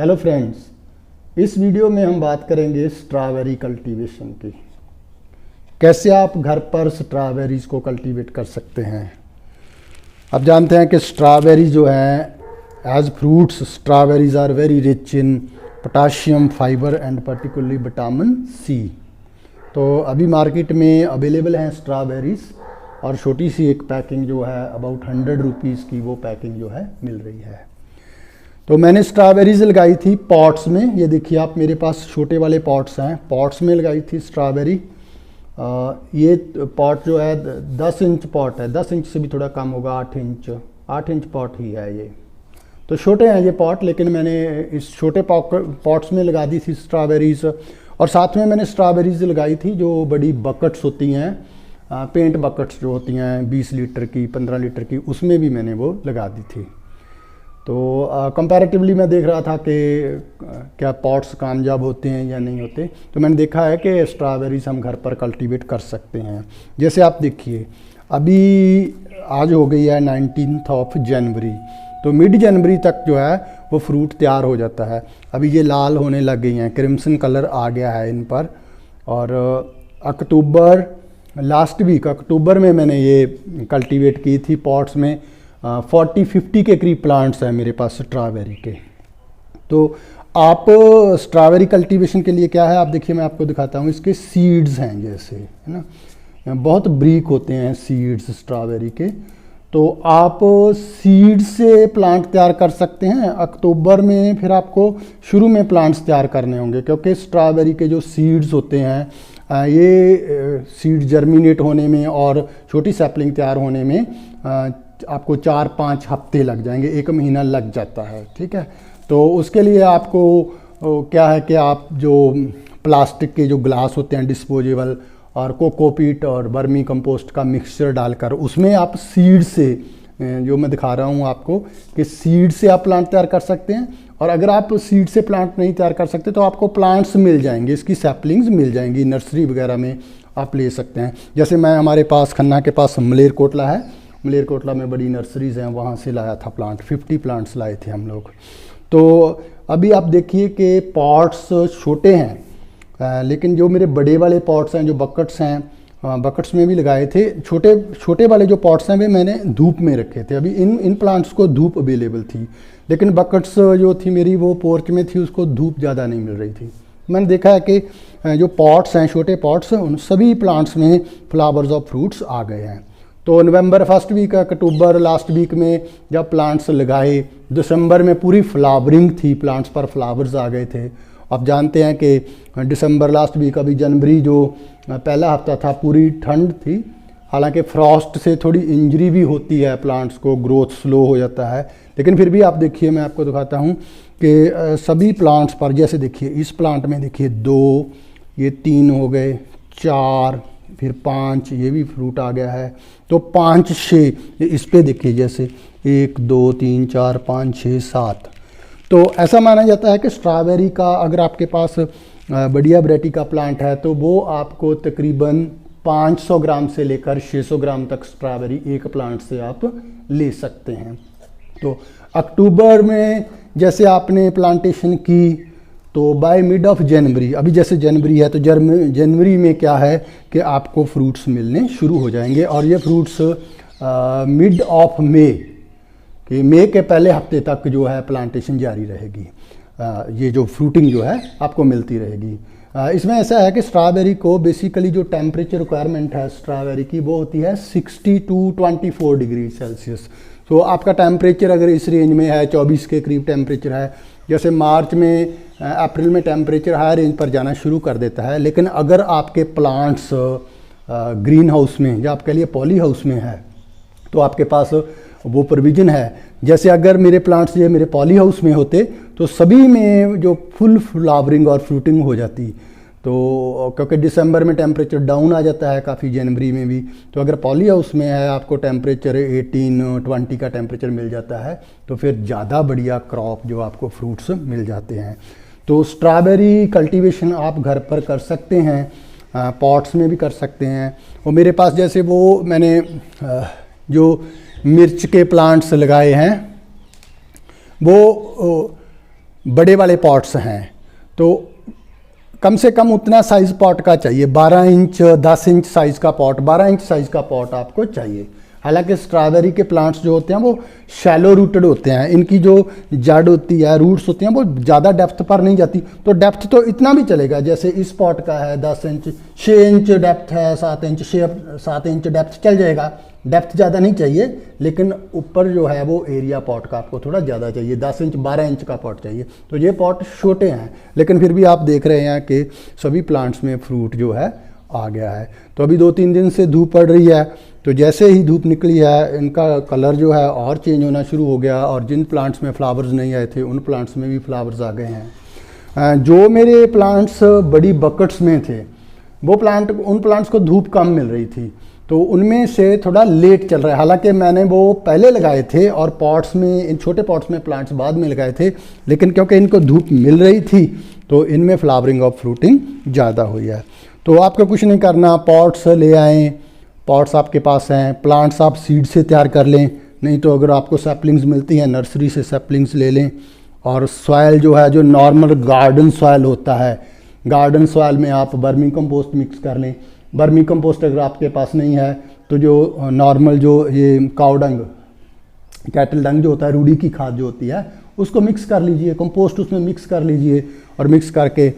Hello friends, इस video में हम बात करेंगे स्ट्रॉबेरी कल्टीवेशन की। कैसे आप घर पर स्ट्रॉबेरीज को कल्टीवेट कर सकते हैं। आप जानते हैं कि स्ट्रॉबेरी जो है as fruits, strawberries are very rich in potassium, fibre and particularly vitamin C. तो अभी मार्केट में अवेलेबल हैं स्ट्रॉबेरीज और छोटी सी एक पैकिंग जो है अबाउट 100 रुपीज़ की वो पैकिंग जो है मिल रही है। तो मैंने स्ट्रॉबेरीज लगाई थी पॉट्स में। ये देखिए आप, मेरे पास छोटे वाले पॉट्स हैं, पॉट्स में लगाई थी स्ट्रॉबेरी। ये पॉट जो है 10 इंच पॉट है, 10 इंच से भी थोड़ा कम होगा, 8 इंच पॉट ही है ये। तो छोटे हैं ये पॉट, लेकिन मैंने इस छोटे पॉट्स में लगा दी थी स्ट्रॉबेरीज। और साथ में मैंने स्ट्रॉबेरीज लगाई थी जो बड़ी बकेट्स होती हैं, पेंट बकेट्स जो होती हैं 20 लीटर की, 15 लीटर की, उसमें भी मैंने वो लगा दी थी। तो कंपैरेटिवली मैं देख रहा था कि क्या पॉट्स कामयाब होते हैं या नहीं होते। तो मैंने देखा है कि स्ट्रॉबेरीज हम घर पर कल्टीवेट कर सकते हैं। जैसे आप देखिए, अभी आज हो गई है 19 जनवरी, तो मिड जनवरी तक जो है वो फ्रूट तैयार हो जाता है। अभी ये लाल होने लग गई हैं, क्रिम्सन कलर आ गया है इन पर। और अक्टूबर, लास्ट वीक अक्टूबर में मैंने ये कल्टीवेट की थी पॉट्स में। 40-50 के करीब प्लांट्स हैं मेरे पास स्ट्रॉबेरी के। तो आप स्ट्रॉबेरी कल्टीवेशन के लिए क्या है, आप देखिए मैं आपको दिखाता हूँ। इसके सीड्स हैं जैसे, है ना, बहुत ब्रीक होते हैं सीड्स स्ट्रॉबेरी के। तो आप सीड से प्लांट तैयार कर सकते हैं। अक्टूबर में फिर आपको शुरू में प्लांट्स तैयार करने होंगे, क्योंकि स्ट्रॉबेरी के जो सीड्स होते हैं ये सीड जर्मिनेट होने में और छोटी सैपलिंग तैयार होने में आपको 4-5 हफ्ते लग जाएंगे, 1 महीना लग जाता है। ठीक है, तो उसके लिए आपको क्या है कि आप जो प्लास्टिक के जो ग्लास होते हैं डिस्पोजेबल, और कोकोपीट और वर्मी कंपोस्ट का मिक्सचर डालकर उसमें आप सीड से, जो मैं दिखा रहा हूँ आपको, कि सीड से आप प्लांट तैयार कर सकते हैं। और अगर आप सीड से प्लांट नहीं तैयार कर सकते तो आपको प्लांट्स मिल जाएंगे, इसकी सैपलिंग्स मिल जाएंगी, नर्सरी वगैरह में आप ले सकते हैं। जैसे मैं, हमारे पास खन्ना के पास मलेरकोटला है, मलेरकोटला में बड़ी नर्सरीज़ हैं, वहाँ से लाया था प्लांट, 50 प्लांट्स लाए थे हम लोग। तो अभी आप देखिए कि पॉट्स छोटे हैं, लेकिन जो मेरे बड़े वाले पॉट्स हैं, जो बकेट्स हैं, बकेट्स में भी लगाए थे। छोटे वाले जो पॉट्स हैं वे मैंने धूप में रखे थे। अभी इन प्लांट्स को धूप अवेलेबल थी, लेकिन बकेट्स जो थी मेरी वो पोर्च में थी, उसको धूप ज़्यादा नहीं मिल रही थी। मैंने देखा है कि जो पॉट्स हैं, छोटे पॉट्स, उन सभी प्लांट्स में फ्लावर्स और फ्रूट्स आ गए हैं। तो नवंबर फर्स्ट वीक, अक्टूबर लास्ट वीक में जब प्लांट्स लगाए, दिसंबर में पूरी फ्लावरिंग थी, प्लांट्स पर फ्लावर्स आ गए थे। आप जानते हैं कि दिसंबर लास्ट वीक, अभी जनवरी जो पहला हफ्ता था पूरी ठंड थी। हालांकि फ्रॉस्ट से थोड़ी इंजरी भी होती है, प्लांट्स को ग्रोथ स्लो हो जाता है, लेकिन फिर भी आप देखिए, मैं आपको दिखाता हूँ कि सभी प्लांट्स पर, जैसे देखिए इस प्लांट में देखिए 2, ये 3 हो गए, 4, फिर 5, ये भी फ्रूट आ गया है। तो 5-6 इस पे देखिए, जैसे 1 2 3 4 5 6 7। तो ऐसा माना जाता है कि स्ट्रॉबेरी का, अगर आपके पास बढ़िया वैरायटी का प्लांट है, तो वो आपको तकरीबन 500 ग्राम से लेकर 600 ग्राम तक स्ट्रॉबेरी एक प्लांट से आप ले सकते हैं। तो अक्टूबर में जैसे आपने प्लांटेशन की, तो बाय मिड ऑफ जनवरी, अभी जैसे जनवरी है तो जनवरी में क्या है कि आपको फ्रूट्स मिलने शुरू हो जाएंगे। और ये फ्रूट्स मिड ऑफ मई के पहले हफ्ते तक जो है प्लांटेशन जारी रहेगी। ये जो फ्रूटिंग जो है आपको मिलती रहेगी। इसमें ऐसा है कि स्ट्रॉबेरी को बेसिकली जो टेम्परेचर रिक्वायरमेंट है स्ट्रॉबेरी की, वो होती है 60 to 24 डिग्री सेल्सियस। तो आपका टेम्परेचर अगर इस रेंज में है, 24 के करीब टेम्परेचर है, जैसे मार्च में, अप्रैल में टेम्परेचर हाई रेंज पर जाना शुरू कर देता है। लेकिन अगर आपके प्लांट्स ग्रीन हाउस में या आप कह लिए पॉली हाउस में है, तो आपके पास वो प्रोविज़न है। जैसे अगर मेरे प्लांट्स ये मेरे पॉली हाउस में होते तो सभी में जो फुल फ्लावरिंग और फ्रूटिंग हो जाती। तो क्योंकि दिसंबर में टेम्परेचर डाउन आ जाता है काफ़ी, जनवरी में भी। तो अगर पॉली हाउस में है, आपको टेम्परेचर 18-20 का टेम्परेचर मिल जाता है, तो फिर ज़्यादा बढ़िया क्रॉप जो आपको फ्रूट्स मिल जाते हैं। तो स्ट्रॉबेरी कल्टीवेशन आप घर पर कर सकते हैं, पॉट्स में भी कर सकते हैं। और मेरे पास जैसे वो मैंने जो मिर्च के प्लांट्स लगाए हैं, वो बड़े वाले पॉट्स हैं तो कम से कम उतना साइज़ पॉट का चाहिए, 12 इंच 10 इंच साइज़ का पॉट, 12 इंच साइज़ का पॉट आपको चाहिए। हालांकि स्ट्रॉबेरी के प्लांट्स जो होते हैं वो शैलो रूटेड होते हैं, इनकी जो जड़ होती है, रूट्स होती हैं, वो ज़्यादा डेप्थ पर नहीं जाती। तो डेप्थ तो इतना भी चलेगा, जैसे इस पॉट का है 10 इंच, 6 इंच डेप्थ है, 7 इंच, 7 इंच डेप्थ चल जाएगा। डेप्थ ज़्यादा नहीं चाहिए, लेकिन ऊपर जो है वो एरिया पॉट का आपको थोड़ा ज़्यादा चाहिए, 10 इंच 12 इंच का पॉट चाहिए। तो ये पॉट छोटे हैं, लेकिन फिर भी आप देख रहे हैं कि सभी प्लांट्स में फ्रूट जो है आ गया है। तो अभी 2-3 दिन से धूप पड़ रही है, तो जैसे ही धूप निकली है इनका कलर जो है और चेंज होना शुरू हो गया, और जिन प्लांट्स में फ्लावर्स नहीं आए थे उन प्लांट्स में भी फ्लावर्स आ गए हैं। जो मेरे प्लांट्स बड़ी बकेट्स में थे वो उन प्लांट्स को धूप कम मिल रही थी, तो उनमें से थोड़ा लेट चल रहा है। हालांकि मैंने वो पहले लगाए थे और पॉट्स में, इन छोटे पॉट्स में प्लांट्स बाद में लगाए थे, लेकिन क्योंकि इनको धूप मिल रही थी तो इनमें फ्लावरिंग और फ्रूटिंग ज़्यादा हुई है। तो आपको कुछ नहीं करना, पॉट्स ले आएँ, पॉट्स आपके पास हैं, प्लांट्स आप सीड से तैयार कर लें, नहीं तो अगर आपको सैपलिंग्स मिलती हैं नर्सरी से सैपलिंग्स ले लें। और सॉयल जो है, जो नॉर्मल गार्डन सॉयल होता है, गार्डन सॉयल में आप वर्मी कंपोस्ट मिक्स कर लें। वर्मी कंपोस्ट अगर आपके पास नहीं है तो जो नॉर्मल जो ये काऊ डंग, कैटल डंग जो होता है, रूढ़ी की खाद जो होती है, उसको मिक्स कर लीजिए, कंपोस्ट उसमें मिक्स कर लीजिए, और मिक्स करके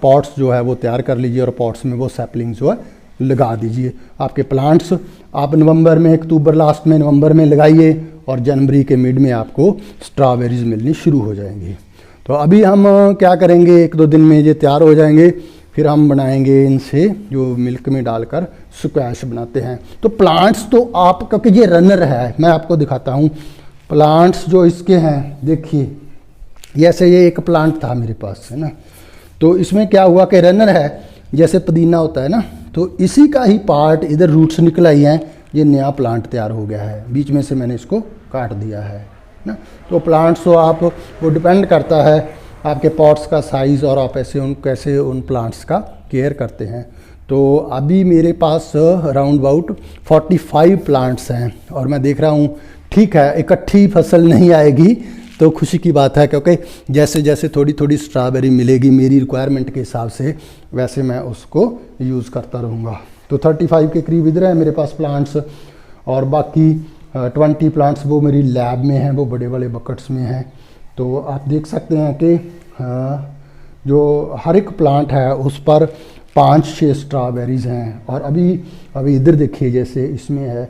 पॉट्स जो है वो तैयार कर लीजिए, और पॉट्स में वो सैपलिंग्स जो है लगा दीजिए। आपके प्लांट्स आप नवंबर में, अक्टूबर लास्ट में, नवंबर में लगाइए, और जनवरी के मिड में आपको स्ट्रॉबेरीज मिलनी शुरू हो जाएंगी। तो अभी हम क्या करेंगे, 1-2 दिन में ये तैयार हो जाएंगे, फिर हम बनाएंगे इनसे जो मिल्क में डालकर स्क्वैश बनाते हैं। तो प्लांट्स तो आप, क्योंकि ये रनर है, मैं आपको दिखाता हूँ प्लांट्स जो इसके हैं। देखिए जैसे ये एक प्लांट था मेरे पास, है ना, तो इसमें क्या हुआ कि रनर है, जैसे पुदीना होता है ना, तो इसी का ही पार्ट इधर रूट्स निकल आई हैं, ये नया प्लांट तैयार हो गया है, बीच में से मैंने इसको काट दिया है ना। तो प्लांट्स तो आप, वो डिपेंड करता है आपके पॉट्स का साइज़ और आप कैसे उन प्लांट्स का केयर करते हैं। तो अभी मेरे पास अराउंड अबाउट 45 प्लांट्स हैं, और मैं देख रहा हूँ ठीक है, इकट्ठी फसल नहीं आएगी तो खुशी की बात है, क्योंकि जैसे जैसे थोड़ी थोड़ी स्ट्रॉबेरी मिलेगी मेरी रिक्वायरमेंट के हिसाब से, वैसे मैं उसको यूज़ करता रहूँगा। तो 35 के करीब इधर है मेरे पास प्लांट्स, और बाकी 20 प्लांट्स वो मेरी लैब में हैं, वो बड़े बड़े बकेट्स में हैं। तो आप देख सकते हैं कि जो हर एक प्लांट है उस पर 5-6 स्ट्रॉबेरीज़ हैं। और अभी इधर देखिए, जैसे इसमें है,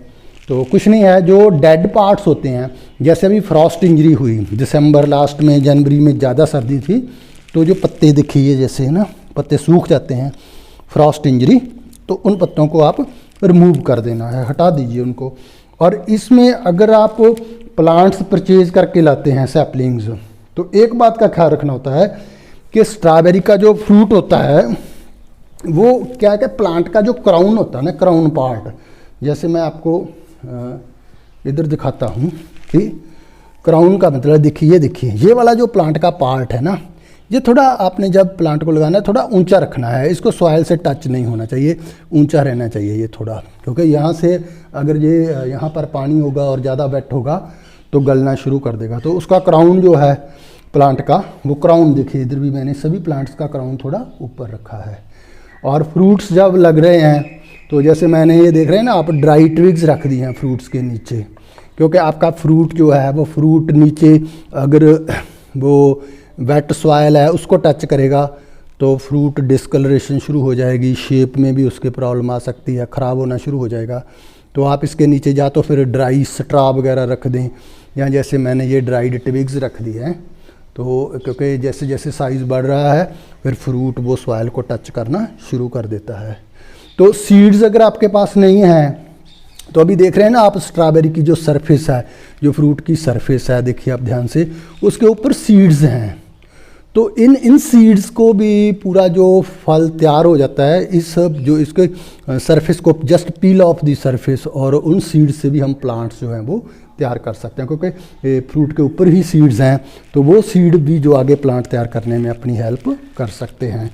तो कुछ नहीं है, जो डेड पार्ट्स होते हैं, जैसे अभी फ्रॉस्ट इंजरी हुई दिसंबर लास्ट में, जनवरी में ज़्यादा सर्दी थी, तो जो पत्ते देखिए जैसे ना, पत्ते सूख जाते हैं, फ्रॉस्ट इंजरी, तो उन पत्तों को आप रिमूव कर देना है, हटा दीजिए उनको। और इसमें अगर आप प्लांट्स परचेज करके लाते हैं सैपलिंग्स, तो एक बात का ख्याल रखना होता है कि स्ट्रॉबेरी का जो फ्रूट होता है वो क्या है, प्लांट का जो क्राउन होता है ना, क्राउन पार्ट, जैसे मैं आपको इधर दिखाता हूँ कि क्राउन का मतलब देखिए ये वाला जो प्लांट का पार्ट है ना, ये थोड़ा आपने जब प्लांट को लगाना है थोड़ा ऊंचा रखना है, इसको सॉइल से टच नहीं होना चाहिए, ऊंचा रहना चाहिए ये थोड़ा, क्योंकि यहाँ से अगर ये यहाँ पर पानी होगा और ज़्यादा वेट होगा तो गलना शुरू कर देगा। तो उसका क्राउन जो है प्लांट का, वो क्राउन देखिए, इधर भी मैंने सभी प्लांट्स का क्राउन थोड़ा ऊपर रखा है। और फ्रूट्स जब लग रहे हैं तो जैसे मैंने ये देख रहे हैं ना आप, ड्राई ट्विग्स रख दी हैं फ्रूट्स के नीचे, क्योंकि आपका फ्रूट जो है वो फ्रूट नीचे अगर वो वेट सॉइल है उसको टच करेगा तो फ्रूट डिस्कलरेशन शुरू हो जाएगी, शेप में भी उसके प्रॉब्लम आ सकती है, ख़राब होना शुरू हो जाएगा। तो आप इसके नीचे या तो फिर ड्राई स्ट्रा वगैरह रख दें, या जैसे मैंने ये ड्राइड ट्विग्स रख दी हैं, तो क्योंकि जैसे जैसे साइज़ बढ़ रहा है फिर फ्रूट वो सॉइल को टच करना शुरू कर देता है। तो सीड्स अगर आपके पास नहीं है, तो अभी देख रहे हैं ना आप, स्ट्रॉबेरी की जो सरफेस है, जो फ्रूट की सरफेस है, देखिए आप ध्यान से, उसके ऊपर सीड्स हैं। तो इन सीड्स को भी पूरा जो फल तैयार हो जाता है, इस जो इसके सरफेस को just peel of the surface, और उन सीड्स से भी हम प्लांट्स जो हैं वो तैयार कर सकते हैं, क्योंकि फ्रूट के ऊपर ही सीड्स हैं, तो वो सीड भी जो आगे प्लांट तैयार करने में अपनी हेल्प कर सकते हैं।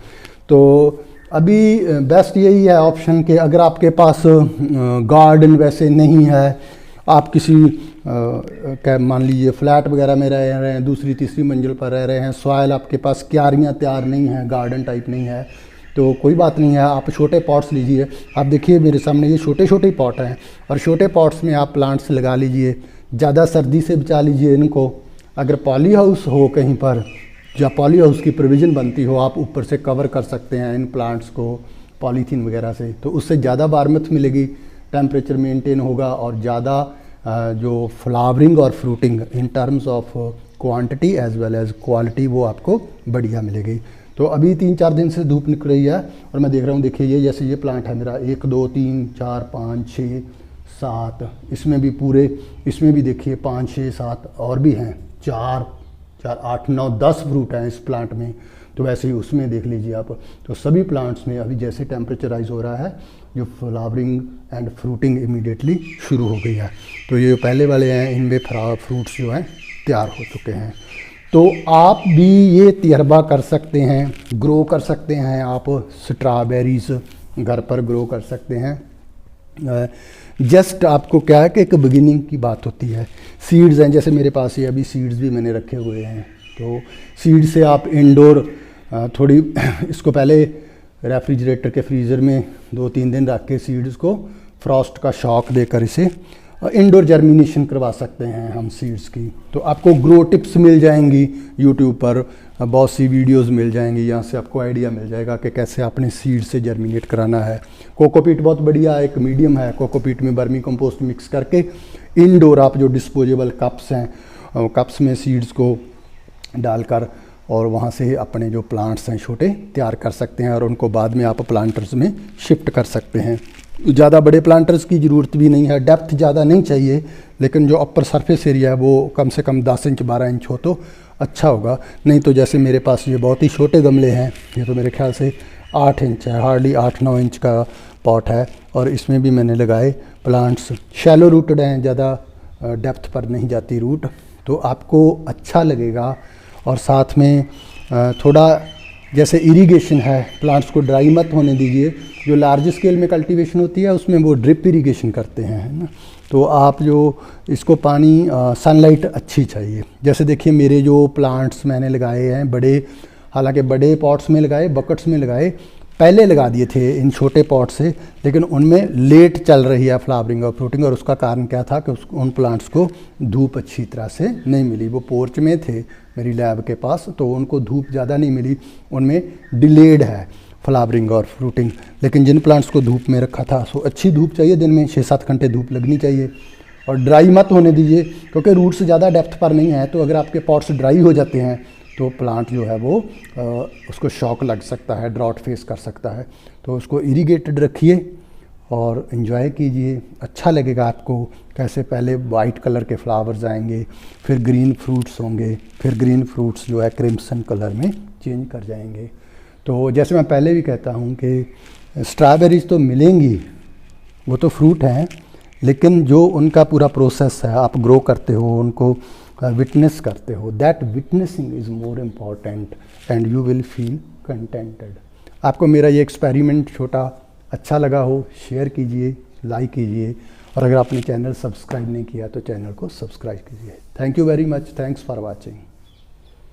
तो अभी बेस्ट यही है ऑप्शन कि अगर आपके पास गार्डन वैसे नहीं है, आप किसी मान लीजिए फ्लैट वगैरह में रह रहे हैं, दूसरी तीसरी मंजिल पर रह रहे हैं, सॉयल आपके पास क्यारियाँ तैयार नहीं हैं, गार्डन टाइप नहीं है, तो कोई बात नहीं है, आप छोटे पॉट्स लीजिए। आप देखिए मेरे सामने ये छोटे छोटे पॉट हैं और छोटे पॉट्स में आप प्लांट्स लगा लीजिए। ज़्यादा सर्दी से बचा लीजिए इनको। अगर पॉली हाउस हो कहीं पर, या पॉली हाउस की प्रोविज़न बनती हो, आप ऊपर से कवर कर सकते हैं इन प्लांट्स को पॉलीथीन वगैरह से, तो उससे ज़्यादा वार्मथ मिलेगी, टेम्परेचर मेंटेन होगा और ज़्यादा जो फ्लावरिंग और fruiting in terms of quantity as well as quality वो आपको बढ़िया मिलेगी। तो अभी 3-4 दिन से धूप निकल रही है और मैं देख रहा हूँ, देखिए ये जैसे ये प्लांट है मेरा 1 2 3 4 5 6 7, इसमें भी पूरे, इसमें भी देखिए 5 6 7 और भी हैं, 4 4 8 9 10 फ्रूट हैं इस प्लांट में। तो वैसे ही उसमें देख लीजिए आप, तो सभी प्लांट्स में अभी जैसे टेम्परेचर हो रहा है, जो फ्लावरिंग एंड फ्रूटिंग इमीडिएटली शुरू हो गई है। तो ये पहले वाले हैं, इनमें फ्रूट्स जो हैं तैयार हो चुके हैं। तो आप भी ये तजर्बा कर सकते हैं, ग्रो कर सकते हैं, आप स्ट्रॉबेरीज घर पर ग्रो कर सकते हैं। जस्ट आपको क्या है कि एक बिगिनिंग की बात होती है। सीड्स हैं, जैसे मेरे पास ये अभी सीड्स भी मैंने रखे हुए हैं, तो सीड से आप इंडोर थोड़ी इसको पहले रेफ्रिजरेटर के फ्रीज़र में 2-3 दिन रख के सीड्स को फ्रॉस्ट का शॉक देकर इसे इंडोर जर्मिनेशन करवा सकते हैं हम सीड्स की। तो आपको ग्रो टिप्स मिल जाएंगी यूट्यूब पर, बहुत सी वीडियोस मिल जाएंगी, यहाँ से आपको आइडिया मिल जाएगा कि कैसे आपने सीड से जर्मिनेट कराना है। कोकोपीट बहुत बढ़िया एक मीडियम है, कोकोपीट में वर्मी कंपोस्ट मिक्स करके इंडोर आप जो डिस्पोजेबल कप्स हैं, कप्स में सीड्स को डालकर और वहाँ से अपने जो प्लांट्स हैं छोटे तैयार कर सकते हैं और उनको बाद में आप प्लांटर्स में शिफ्ट कर सकते हैं। ज़्यादा बड़े प्लांटर्स की ज़रूरत भी नहीं है, डेप्थ ज़्यादा नहीं चाहिए, लेकिन जो अपर सरफेस एरिया है वो कम से कम 10 इंच 12 इंच हो तो अच्छा होगा। नहीं तो जैसे मेरे पास ये बहुत ही छोटे गमले हैं, ये तो मेरे ख्याल से 8 इंच है, हार्डली 8-9 इंच का पॉट है, और इसमें भी मैंने लगाए प्लांट्स। शैलो रूटेड हैं, ज़्यादा डेप्थ पर नहीं जाती रूट, तो आपको अच्छा लगेगा। और साथ में थोड़ा जैसे इरिगेशन है, प्लांट्स को ड्राई मत होने दीजिए। जो लार्ज स्केल में कल्टीवेशन होती है उसमें वो ड्रिप इरिगेशन करते हैं, है ना। तो आप जो इसको पानी सनलाइट अच्छी चाहिए। जैसे देखिए मेरे जो प्लांट्स मैंने लगाए हैं बड़े, हालांकि बड़े पॉट्स में लगाए, बकेट्स में लगाए, पहले लगा दिए थे इन छोटे पॉट से, लेकिन उनमें लेट चल रही है फ्लावरिंग और फ्रूटिंग। और उसका कारण क्या था कि उन प्लांट्स को धूप अच्छी तरह से नहीं मिली। वो पोर्च में थे मेरी लैब के पास, तो उनको धूप ज़्यादा नहीं मिली, उनमें डिलेड है फ्लावरिंग और फ्रूटिंग। लेकिन जिन प्लांट्स को धूप में रखा था, सो अच्छी धूप चाहिए, दिन में 6-7 घंटे धूप लगनी चाहिए, और ड्राई मत होने दीजिए, क्योंकि रूट्स ज़्यादा डेप्थ पर नहीं है। तो अगर आपके पॉट्स ड्राई हो जाते हैं तो प्लांट जो है वो उसको शॉक लग सकता है, ड्रॉट फेस कर सकता है। तो उसको इरिगेटेड रखिए और इन्जॉय कीजिए, अच्छा लगेगा आपको। कैसे पहले वाइट कलर के फ्लावर्स आएंगे, फिर ग्रीन फ्रूट्स होंगे, फिर ग्रीन फ्रूट्स जो है क्रिम्सन कलर में चेंज कर जाएंगे। तो जैसे मैं पहले भी कहता हूँ कि स्ट्रॉबेरीज तो मिलेंगी, वो तो फ्रूट हैं, लेकिन जो उनका पूरा प्रोसेस है, आप ग्रो करते हो, उनको विटनेस करते हो, that witnessing is more important and you will feel contented. आपको मेरा ये एक्सपेरिमेंट छोटा अच्छा लगा हो, शेयर कीजिए, लाइक कीजिए, और अगर आपने चैनल सब्सक्राइब नहीं किया तो चैनल को सब्सक्राइब कीजिए। Thank you very much, thanks for watching.